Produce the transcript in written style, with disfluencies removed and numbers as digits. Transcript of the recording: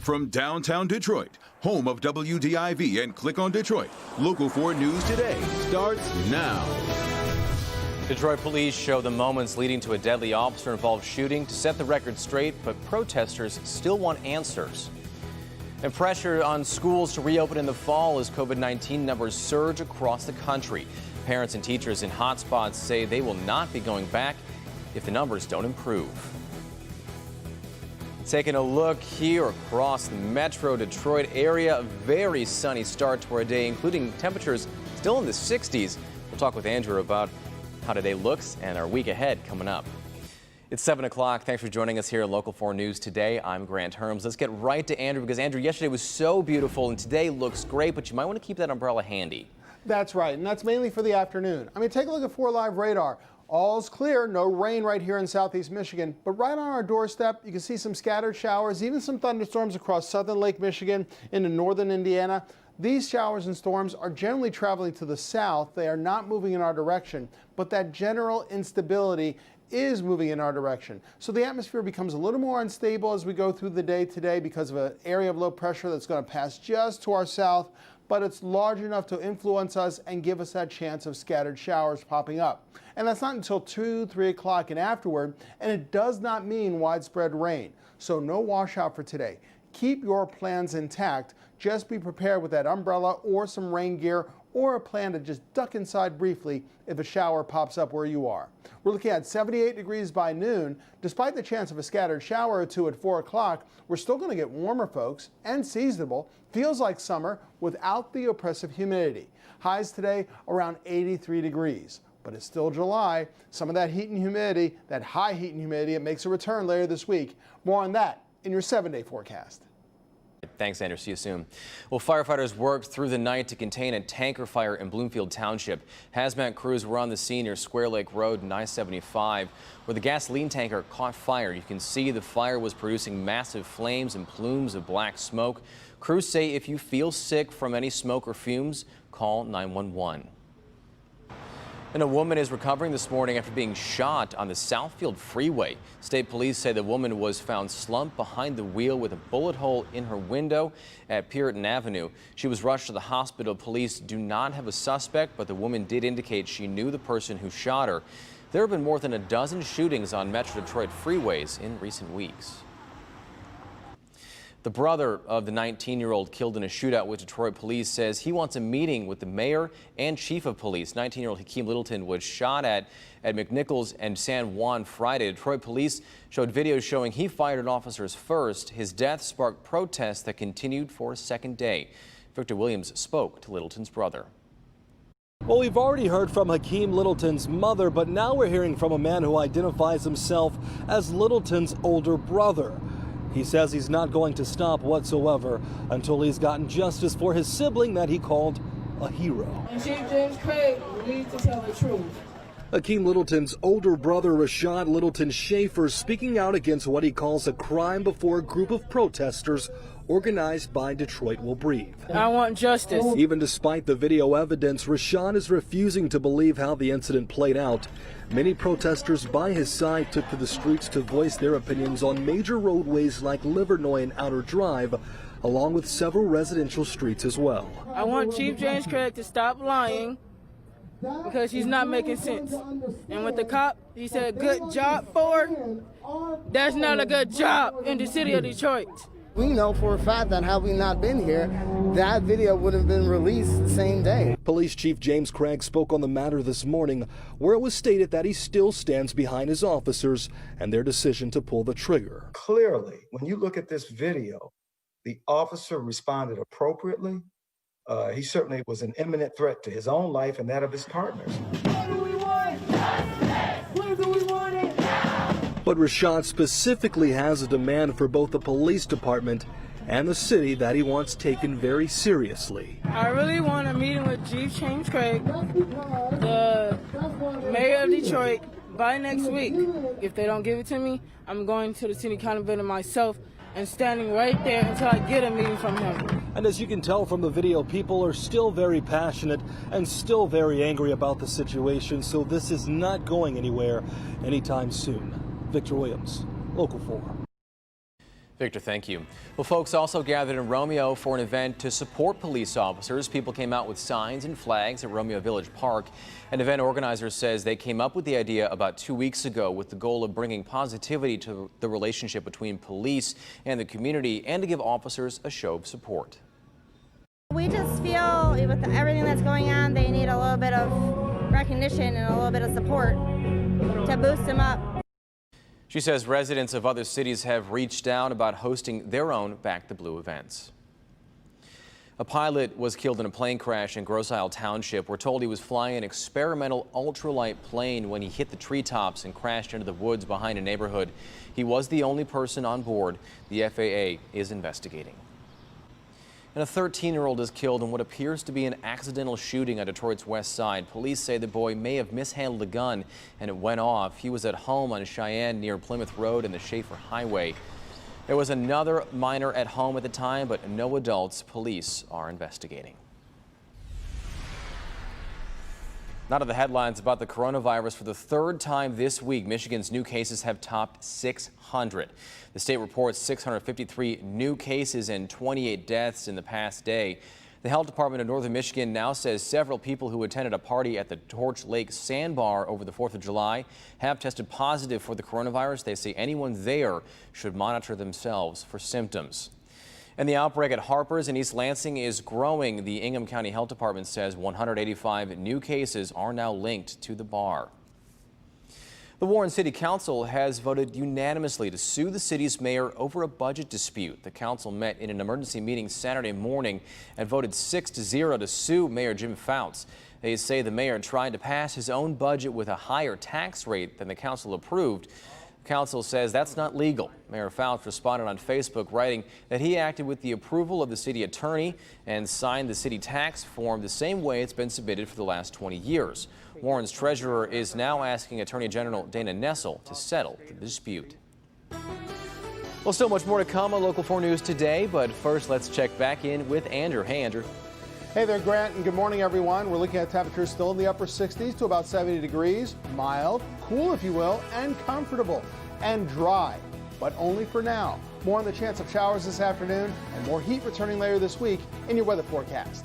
From downtown Detroit, home of WDIV and Click on Detroit, Local 4 News Today starts now. Detroit police show the moments leading to a deadly officer-involved shooting to set the record straight, but protesters still want answers. And pressure on schools to reopen in the fall as COVID-19 numbers surge across the country. Parents and teachers in hotspots say they will not be going back if the numbers don't improve. Taking a look here across the metro Detroit area, a very sunny start to our day, including temperatures still in the 60s. We'll talk with Andrew about how today looks and our week ahead coming up. It's 7 o'clock. Thanks for joining us here at Local 4 News Today. I'm Grant Herms. Let's get right to Andrew because, Andrew, yesterday was so beautiful and today looks great, but you might want to keep that umbrella handy. That's right, and that's mainly for the afternoon. I mean, take a look at 4 Live radar. All's clear, no rain right here in southeast Michigan, but right on our doorstep, you can see some scattered showers, even some thunderstorms across southern Lake Michigan into northern Indiana. These showers and storms are generally traveling to the south. They are not moving in our direction, but that general instability is moving in our direction. So the atmosphere becomes a little more unstable as we go through the day today because of an area of low pressure that's going to pass just to our south, but it's large enough to influence us and give us that chance of scattered showers popping up. And that's not until 2, 3 o'clock and afterward, and it does not mean widespread rain. So no washout for today. Keep your plans intact. Just be prepared with that umbrella or some rain gear or a plan to just duck inside briefly if a shower pops up where you are. We're looking at 78 degrees by noon. Despite the chance of a scattered shower or two at 4 o'clock, we're still going to get warmer, folks, and seasonable. Feels like summer without the oppressive humidity. Highs today around 83 degrees. But it's still July. Some of that heat and humidity, that high heat and humidity, it makes a return later this week. More on that in your 7-day forecast. Thanks, Andrew. See you soon. Well, firefighters worked through the night to contain a tanker fire in Bloomfield Township. Hazmat crews were on the scene near Square Lake Road and I-75, where the gasoline tanker caught fire. You can see the fire was producing massive flames and plumes of black smoke. Crews say if you feel sick from any smoke or fumes, call 911. And a woman is recovering this morning after being shot on the Southfield Freeway. State police say the woman was found slumped behind the wheel with a bullet hole in her window at Puritan Avenue. She was rushed to the hospital. Police do not have a suspect, but the woman did indicate she knew the person who shot her. There have been more than a dozen shootings on Metro Detroit freeways in recent weeks. The brother of the 19-year-old killed in a shootout with Detroit police says he wants a meeting with the mayor and chief of police. 19-year-old Hakim Littleton was shot at McNichols and San Juan Friday. Detroit police showed videos showing he fired at officers first. His death sparked protests that continued for a second day. Victor Williams spoke to Littleton's brother. Well, we've already heard from Hakim Littleton's mother, but now we're hearing from a man who identifies himself as Littleton's older brother. He says he's not going to stop whatsoever until he's gotten justice for his sibling that he called a hero. And Chief James Craig needs to tell the truth. Hakim Littleton's older brother, Rashad Littleton Schaefer, speaking out against what he calls a crime before a group of protesters organized by Detroit Will Breathe. I want justice. Even despite the video evidence, Rashad is refusing to believe how the incident played out. Many protesters by his side took to the streets to voice their opinions on major roadways like Livernois and Outer Drive, along with several residential streets as well. I want Chief James Craig to stop lying because he's not making sense. And with the cop, he said, "Good job, Ford." That's not a good job in the city of Detroit. We know for a fact that had we not been here, that video would have been released the same day. Police Chief James Craig spoke on the matter this morning, where it was stated that he still stands behind his officers and their decision to pull the trigger. Clearly, when you look at this video, the officer responded appropriately. He certainly was an imminent threat to his own life and that of his partners. What do we want? Justice! Where do we want it now? But Rashad specifically has a demand for both the police department and the city that he wants taken very seriously. I really want a meeting with Chief James Craig, the mayor of Detroit, by next week. If they don't give it to me, I'm going to the city county building myself and standing right there until I get a meeting from him. And as you can tell from the video, people are still very passionate and still very angry about the situation, so this is not going anywhere anytime soon. Victor Williams, Local 4. Victor, thank you. Well, folks also gathered in Romeo for an event to support police officers. People came out with signs and flags at Romeo Village Park. An event organizer says they came up with the idea about 2 weeks ago with the goal of bringing positivity to the relationship between police and the community and to give officers a show of support. We just feel with everything that's going on, they need a little bit of recognition and a little bit of support to boost them up. She says residents of other cities have reached out about hosting their own Back the Blue events. A pilot was killed in a plane crash in Grosse Isle Township. We're told he was flying an experimental ultralight plane when he hit the treetops and crashed into the woods behind a neighborhood. He was the only person on board. The FAA is investigating. And a 13-year-old is killed in what appears to be an accidental shooting on Detroit's west side. Police say the boy may have mishandled a gun and it went off. He was at home on Cheyenne near Plymouth Road and the Schaefer Highway. There was another minor at home at the time, but no adults. Police are investigating. Now to the headlines about the coronavirus. For the third time this week, Michigan's new cases have topped 600. The state reports 653 new cases and 28 deaths in the past day. The health department of northern Michigan now says several people who attended a party at the Torch Lake Sandbar over the 4th of July have tested positive for the coronavirus. They say anyone there should monitor themselves for symptoms. And the outbreak at Harper's in East Lansing is growing. The Ingham County Health Department says 185 new cases are now linked to the bar. The Warren City Council has voted unanimously to sue the city's mayor over a budget dispute. The council met in an emergency meeting Saturday morning and voted 6-0 to sue Mayor Jim Fouts. They say the mayor tried to pass his own budget with a higher tax rate than the council approved. Council says that's not legal. Mayor Fouts responded on Facebook, writing that he acted with the approval of the city attorney and signed the city tax form the same way it's been submitted for the last 20 years. Warren's treasurer is now asking Attorney General Dana Nessel to settle the dispute. Well, still much more to come on Local 4 News today, but first let's check back in with Andrew. Hey, Andrew. Hey there, Grant, and good morning, everyone. We're looking at temperatures still in the upper 60s to about 70 degrees, mild, cool, if you will, and comfortable, and dry, but only for now. More on the chance of showers this afternoon and more heat returning later this week in your weather forecast.